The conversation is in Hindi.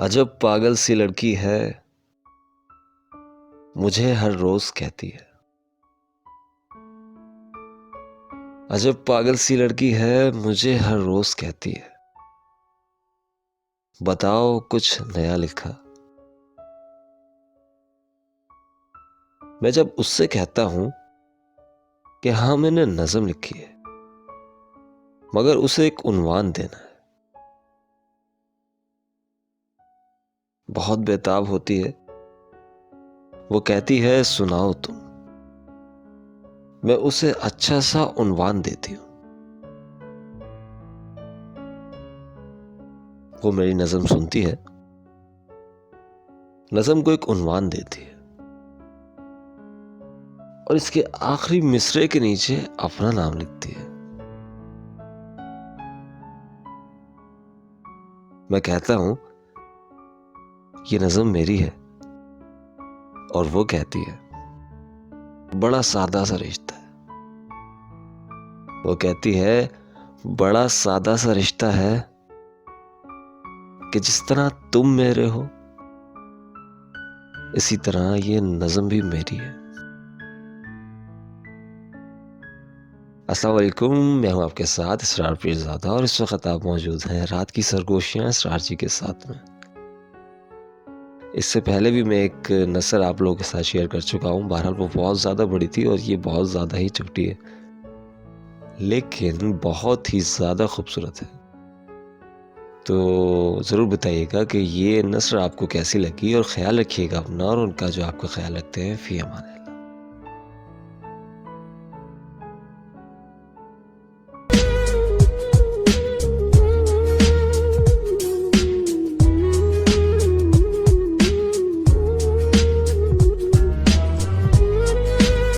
अजब पागल सी लड़की है, मुझे हर रोज कहती है। अजब पागल सी लड़की है, मुझे हर रोज कहती है। बताओ कुछ नया लिखा। मैं जब उससे कहता हूं कि हाँ मैंने नज़म लिखी है, मगर उसे एक उन्वान देना है। बहुत बेताब होती है, वो कहती है सुनाओ तुम। मैं उसे अच्छा सा उन्वान देती हूँ। वो मेरी नज़म सुनती है, नज़म को एक उन्वान देती है और इसके आखिरी मिसरे के नीचे अपना नाम लिखती है। मैं कहता हूं ये नज़म मेरी है और वो कहती है बड़ा सादा सा रिश्ता है। वो कहती है बड़ा सादा सा रिश्ता है कि जिस तरह तुम मेरे हो, इसी तरह ये नज़म भी मेरी है। अस्सलाम वालेकुम, मैं हूं आपके साथ इसरार पीरज़ादा और इस वक्त आप मौजूद हैं रात की सरगोशियां इसरार जी के साथ में। इससे पहले भी मैं एक नसर आप लोगों के साथ शेयर कर चुका हूं। बहरहाल वो बहुत ज़्यादा बड़ी थी और ये बहुत ज़्यादा ही छोटी है, लेकिन बहुत ही ज़्यादा खूबसूरत है। तो ज़रूर बताइएगा कि ये नसर आपको कैसी लगी और ख़्याल रखिएगा अपना और उनका जो आपका ख़्याल रखते हैं। फ़ी अमान।